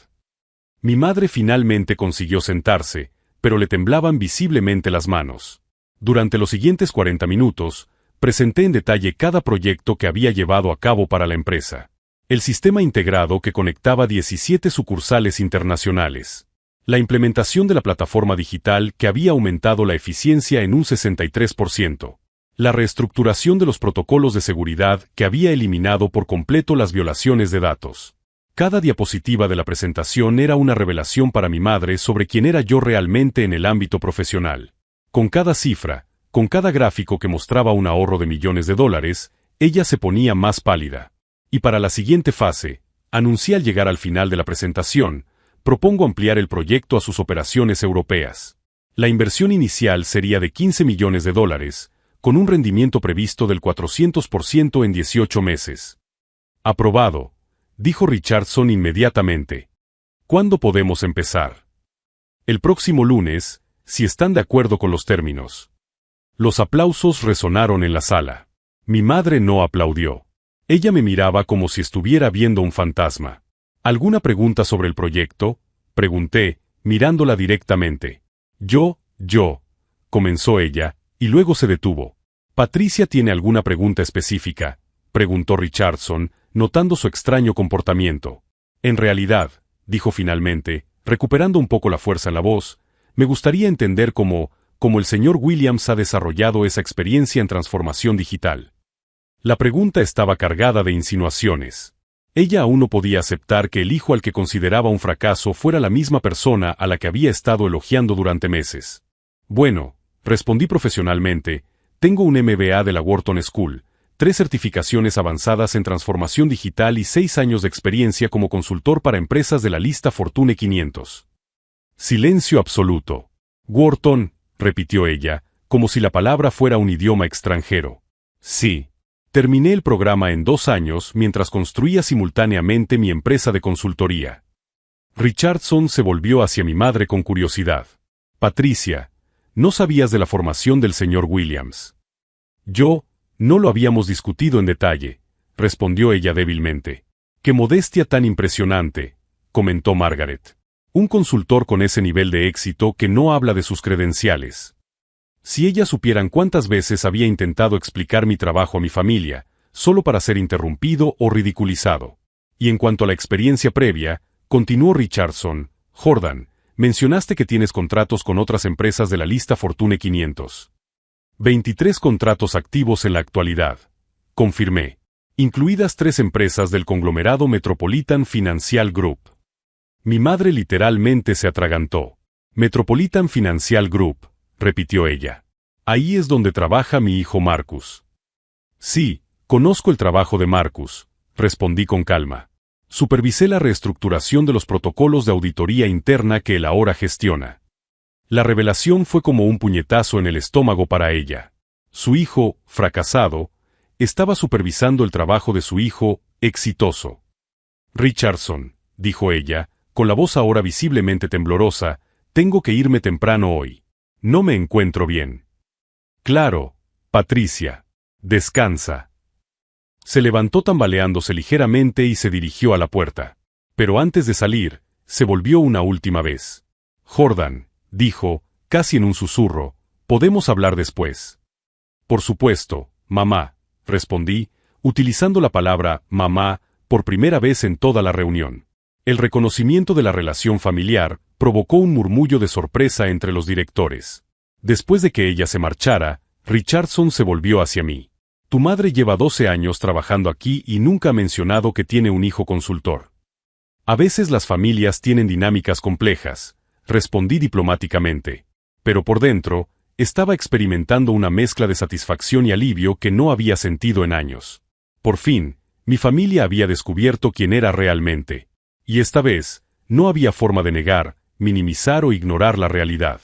Speaker 1: Mi madre finalmente consiguió sentarse, pero le temblaban visiblemente las manos. Durante los siguientes 40 minutos, presenté en detalle cada proyecto que había llevado a cabo para la empresa. El sistema integrado que conectaba 17 sucursales internacionales. La implementación de la plataforma digital que había aumentado la eficiencia en un 63%. La reestructuración de los protocolos de seguridad que había eliminado por completo las violaciones de datos. Cada diapositiva de la presentación era una revelación para mi madre sobre quién era yo realmente en el ámbito profesional. Con cada cifra, con cada gráfico que mostraba un ahorro de millones de dólares, ella se ponía más pálida. Y para la siguiente fase, anuncié al llegar al final de la presentación, propongo ampliar el proyecto a sus operaciones europeas. La inversión inicial sería de 15 millones de dólares, con un rendimiento previsto del 400% en 18 meses. Aprobado, dijo Richardson inmediatamente. ¿Cuándo podemos empezar? El próximo lunes, si están de acuerdo con los términos. Los aplausos resonaron en la sala. Mi madre no aplaudió. Ella me miraba como si estuviera viendo un fantasma. ¿Alguna pregunta sobre el proyecto? Pregunté, mirándola directamente. Yo, comenzó ella, y luego se detuvo. ¿Patricia tiene alguna pregunta específica?, preguntó Richardson, notando su extraño comportamiento. En realidad, dijo finalmente, recuperando un poco la fuerza en la voz, me gustaría entender cómo el señor Williams ha desarrollado esa experiencia en transformación digital. La pregunta estaba cargada de insinuaciones. Ella aún no podía aceptar que el hijo al que consideraba un fracaso fuera la misma persona a la que había estado elogiando durante meses. Bueno, respondí profesionalmente, tengo un MBA de la Wharton School, 3 certificaciones avanzadas en transformación digital y 6 años de experiencia como consultor para empresas de la lista Fortune 500. Silencio absoluto. Wharton, repitió ella, como si la palabra fuera un idioma extranjero. Sí. Terminé el programa en 2 años mientras construía simultáneamente mi empresa de consultoría. Richardson se volvió hacia mi madre con curiosidad. Patricia, ¿no sabías de la formación del señor Williams? No lo habíamos discutido en detalle, respondió ella débilmente. ¡Qué modestia tan impresionante!, comentó Margaret. Un consultor con ese nivel de éxito que no habla de sus credenciales. Si ellas supieran cuántas veces había intentado explicar mi trabajo a mi familia, solo para ser interrumpido o ridiculizado. Y en cuanto a la experiencia previa, continuó Richardson, Jordan, mencionaste que tienes contratos con otras empresas de la lista Fortune 500. 23 contratos activos en la actualidad, confirmé, incluidas 3 empresas del conglomerado Metropolitan Financial Group. Mi madre literalmente se atragantó. Metropolitan Financial Group, repitió ella. Ahí es donde trabaja mi hijo Marcus. Sí, conozco el trabajo de Marcus, respondí con calma. Supervisé la reestructuración de los protocolos de auditoría interna que él ahora gestiona. La revelación fue como un puñetazo en el estómago para ella. Su hijo, fracasado, estaba supervisando el trabajo de su hijo, exitoso. Richardson, dijo ella, con la voz ahora visiblemente temblorosa, tengo que irme temprano hoy. No me encuentro bien. Claro, Patricia. Descansa. Se levantó tambaleándose ligeramente y se dirigió a la puerta. Pero antes de salir, se volvió una última vez. Jordan, dijo, casi en un susurro, podemos hablar después. Por supuesto, mamá, respondí, utilizando la palabra mamá por primera vez en toda la reunión. El reconocimiento de la relación familiar provocó un murmullo de sorpresa entre los directores. Después de que ella se marchara, Richardson se volvió hacia mí. Tu madre lleva 12 años trabajando aquí y nunca ha mencionado que tiene un hijo consultor. A veces las familias tienen dinámicas complejas, respondí diplomáticamente. Pero por dentro, estaba experimentando una mezcla de satisfacción y alivio que no había sentido en años. Por fin, mi familia había descubierto quién era realmente. Y esta vez, no había forma de negar, minimizar o ignorar la realidad.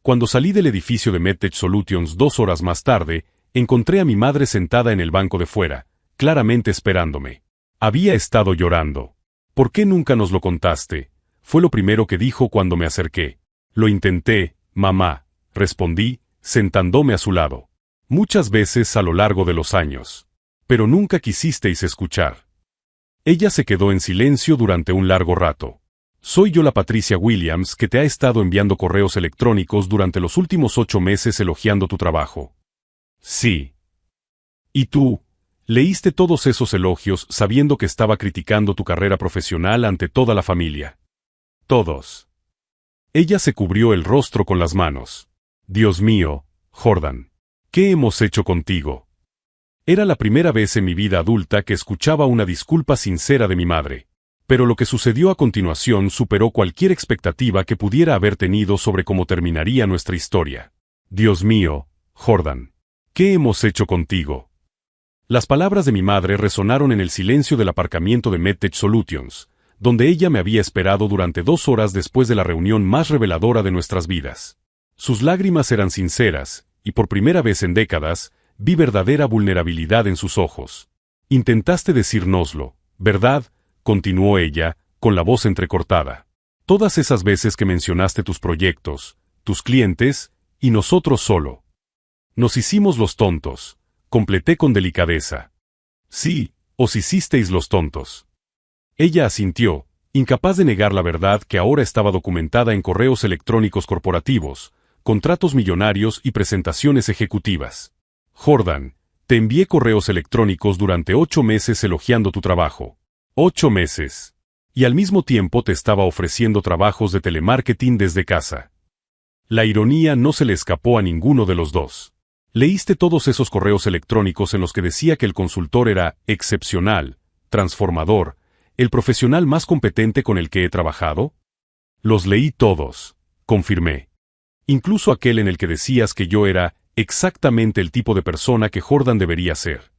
Speaker 1: Cuando salí del edificio de MedTech Solutions 2 horas más tarde, encontré a mi madre sentada en el banco de fuera, claramente esperándome. Había estado llorando. ¿Por qué nunca nos lo contaste? Fue lo primero que dijo cuando me acerqué. Lo intenté, mamá, respondí, sentándome a su lado. Muchas veces a lo largo de los años. Pero nunca quisisteis escuchar. Ella se quedó en silencio durante un largo rato. Soy yo la Patricia Williams que te ha estado enviando correos electrónicos durante los últimos 8 meses elogiando tu trabajo. Sí. ¿Y tú? Leíste todos esos elogios sabiendo que estaba criticando tu carrera profesional ante toda la familia. Todos. Ella se cubrió el rostro con las manos. Dios mío, Jordan. ¿Qué hemos hecho contigo? Era la primera vez en mi vida adulta que escuchaba una disculpa sincera de mi madre. Pero lo que sucedió a continuación superó cualquier expectativa que pudiera haber tenido sobre cómo terminaría nuestra historia. Dios mío, Jordan. ¿Qué hemos hecho contigo? Las palabras de mi madre resonaron en el silencio del aparcamiento de MedTech Solutions, donde ella me había esperado durante 2 horas después de la reunión más reveladora de nuestras vidas. Sus lágrimas eran sinceras, y por primera vez en décadas, vi verdadera vulnerabilidad en sus ojos. Intentaste decírnoslo, ¿verdad?, continuó ella, con la voz entrecortada. Todas esas veces que mencionaste tus proyectos, tus clientes, y nosotros solo. Nos hicimos los tontos, completé con delicadeza. Sí, os hicisteis los tontos. Ella asintió, incapaz de negar la verdad que ahora estaba documentada en correos electrónicos corporativos, contratos millonarios y presentaciones ejecutivas. Jordan, te envié correos electrónicos durante 8 meses elogiando tu trabajo. 8 meses. Y al mismo tiempo te estaba ofreciendo trabajos de telemarketing desde casa. La ironía no se le escapó a ninguno de los dos. ¿Leíste todos esos correos electrónicos en los que decía que el consultor era excepcional, transformador, el profesional más competente con el que he trabajado? Los leí todos, confirmé. Incluso aquel en el que decías que yo era exactamente el tipo de persona que Jordan debería ser.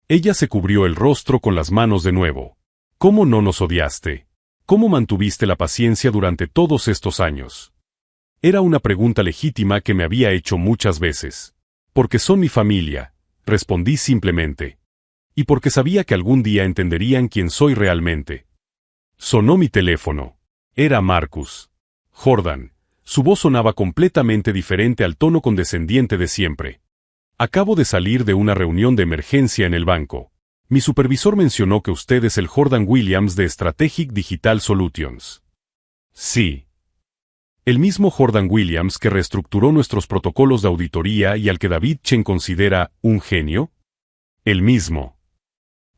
Speaker 1: Ella se cubrió el rostro con las manos de nuevo. ¿Cómo no nos odiaste? ¿Cómo mantuviste la paciencia durante todos estos años? Era una pregunta legítima que me había hecho muchas veces. Porque son mi familia, respondí simplemente. Y porque sabía que algún día entenderían quién soy realmente. Sonó mi teléfono. Era Marcus. Jordan. Su voz sonaba completamente diferente al tono condescendiente de siempre. Acabo de salir de una reunión de emergencia en el banco. Mi supervisor mencionó que usted es el Jordan Williams de Strategic Digital Solutions. Sí. El mismo Jordan Williams que reestructuró nuestros protocolos de auditoría y al que David Chen considera un genio. El mismo.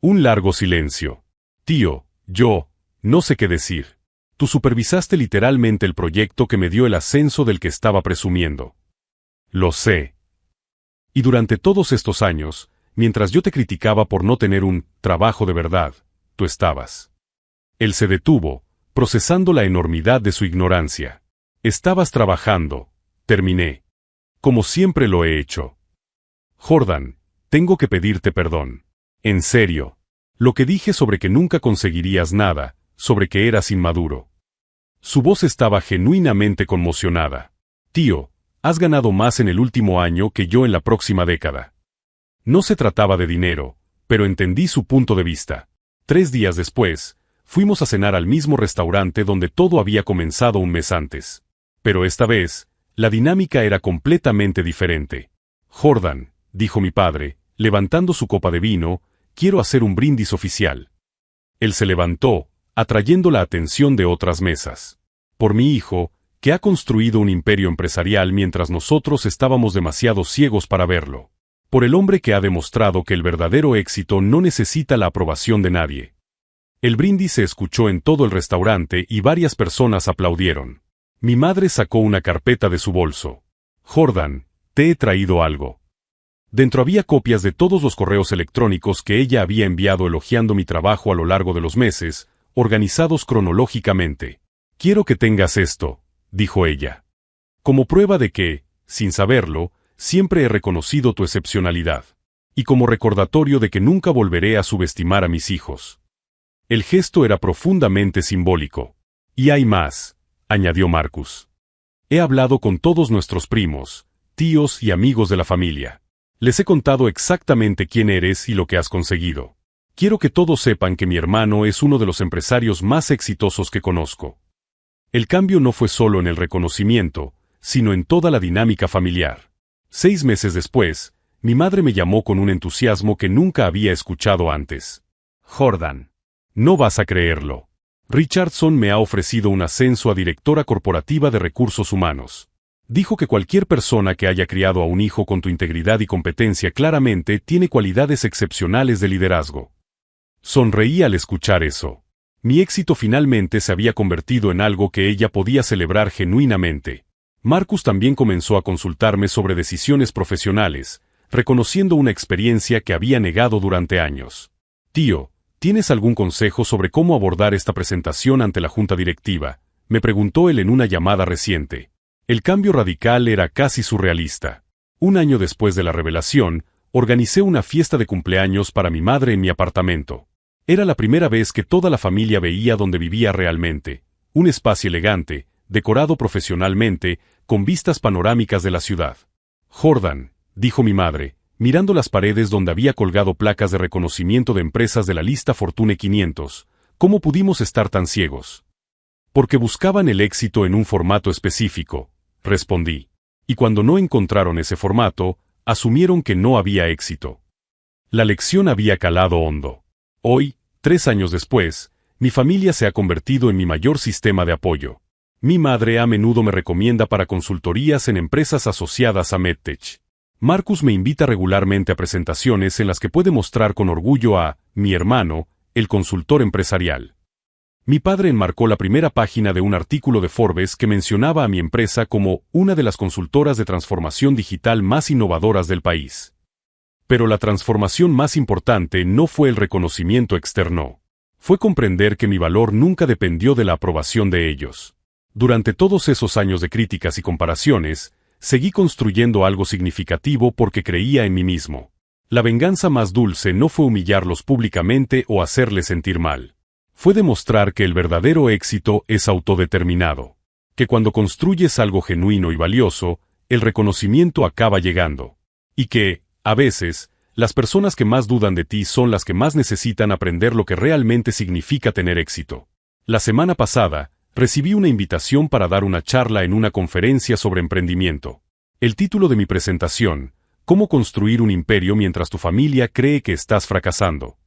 Speaker 1: Un largo silencio. Tío, yo, no sé qué decir. Tú supervisaste literalmente el proyecto que me dio el ascenso del que estaba presumiendo. Lo sé. Y durante todos estos años, mientras yo te criticaba por no tener un trabajo de verdad, tú estabas. Él se detuvo, procesando la enormidad de su ignorancia. Estabas trabajando, terminé. Como siempre lo he hecho. Jordan, tengo que pedirte perdón. En serio. Lo que dije sobre que nunca conseguirías nada, sobre que eras inmaduro. Su voz estaba genuinamente conmocionada. Tío, has ganado más en el último año que yo en la próxima década. No se trataba de dinero, pero entendí su punto de vista. 3 días después, fuimos a cenar al mismo restaurante donde todo había comenzado un mes antes. Pero esta vez, la dinámica era completamente diferente. Jordan, dijo mi padre, levantando su copa de vino, quiero hacer un brindis oficial. Él se levantó, atrayendo la atención de otras mesas. Por mi hijo, que ha construido un imperio empresarial mientras nosotros estábamos demasiado ciegos para verlo. Por el hombre que ha demostrado que el verdadero éxito no necesita la aprobación de nadie. El brindis se escuchó en todo el restaurante y varias personas aplaudieron. Mi madre sacó una carpeta de su bolso. Jordan, te he traído algo. Dentro había copias de todos los correos electrónicos que ella había enviado elogiando mi trabajo a lo largo de los meses, organizados cronológicamente. «Quiero que tengas esto», dijo ella. «Como prueba de que, sin saberlo, siempre he reconocido tu excepcionalidad. Y como recordatorio de que nunca volveré a subestimar a mis hijos». El gesto era profundamente simbólico. «Y hay más», añadió Marcus. «He hablado con todos nuestros primos, tíos y amigos de la familia. Les he contado exactamente quién eres y lo que has conseguido. Quiero que todos sepan que mi hermano es uno de los empresarios más exitosos que conozco». El cambio no fue solo en el reconocimiento, sino en toda la dinámica familiar. 6 meses después, mi madre me llamó con un entusiasmo que nunca había escuchado antes. «Jordan, no vas a creerlo. Richardson me ha ofrecido un ascenso a directora corporativa de recursos humanos. Dijo que cualquier persona que haya criado a un hijo con tu integridad y competencia claramente tiene cualidades excepcionales de liderazgo». Sonreí al escuchar eso. Mi éxito finalmente se había convertido en algo que ella podía celebrar genuinamente. Marcus también comenzó a consultarme sobre decisiones profesionales, reconociendo una experiencia que había negado durante años. «Tío, ¿tienes algún consejo sobre cómo abordar esta presentación ante la junta directiva?», me preguntó él en una llamada reciente. El cambio radical era casi surrealista. 1 año después de la revelación, organicé una fiesta de cumpleaños para mi madre en mi apartamento. Era la primera vez que toda la familia veía donde vivía realmente, un espacio elegante, decorado profesionalmente, con vistas panorámicas de la ciudad. «Jordan», dijo mi madre, mirando las paredes donde había colgado placas de reconocimiento de empresas de la lista Fortune 500, «¿cómo pudimos estar tan ciegos?». «Porque buscaban el éxito en un formato específico», respondí. «Y cuando no encontraron ese formato, asumieron que no había éxito». La lección había calado hondo. Hoy, 3 años después, mi familia se ha convertido en mi mayor sistema de apoyo. Mi madre a menudo me recomienda para consultorías en empresas asociadas a MedTech. Marcus me invita regularmente a presentaciones en las que puede mostrar con orgullo a mi hermano, el consultor empresarial. Mi padre enmarcó la primera página de un artículo de Forbes que mencionaba a mi empresa como una de las consultoras de transformación digital más innovadoras del país. Pero la transformación más importante no fue el reconocimiento externo. Fue comprender que mi valor nunca dependió de la aprobación de ellos. Durante todos esos años de críticas y comparaciones, seguí construyendo algo significativo porque creía en mí mismo. La venganza más dulce no fue humillarlos públicamente o hacerles sentir mal. Fue demostrar que el verdadero éxito es autodeterminado. Que cuando construyes algo genuino y valioso, el reconocimiento acaba llegando. Y que, a veces, las personas que más dudan de ti son las que más necesitan aprender lo que realmente significa tener éxito. La semana pasada, recibí una invitación para dar una charla en una conferencia sobre emprendimiento. El título de mi presentación: «Cómo construir un imperio mientras tu familia cree que estás fracasando».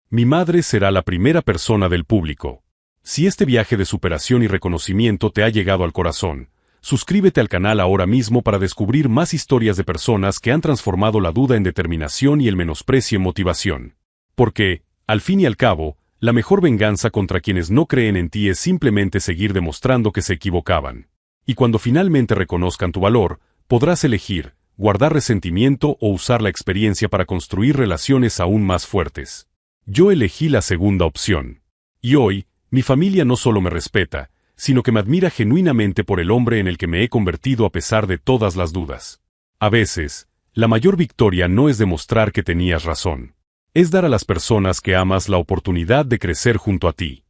Speaker 1: Mi madre será la primera persona del público. Si este viaje de superación y reconocimiento te ha llegado al corazón, suscríbete al canal ahora mismo para descubrir más historias de personas que han transformado la duda en determinación y el menosprecio en motivación. Porque, al fin y al cabo, la mejor venganza contra quienes no creen en ti es simplemente seguir demostrando que se equivocaban. Y cuando finalmente reconozcan tu valor, podrás elegir, guardar resentimiento o usar la experiencia para construir relaciones aún más fuertes. Yo elegí la segunda opción. Y hoy, mi familia no solo me respeta, sino que me admira genuinamente por el hombre en el que me he convertido a pesar de todas las dudas. A veces, la mayor victoria no es demostrar que tenías razón. Es dar a las personas que amas la oportunidad de crecer junto a ti.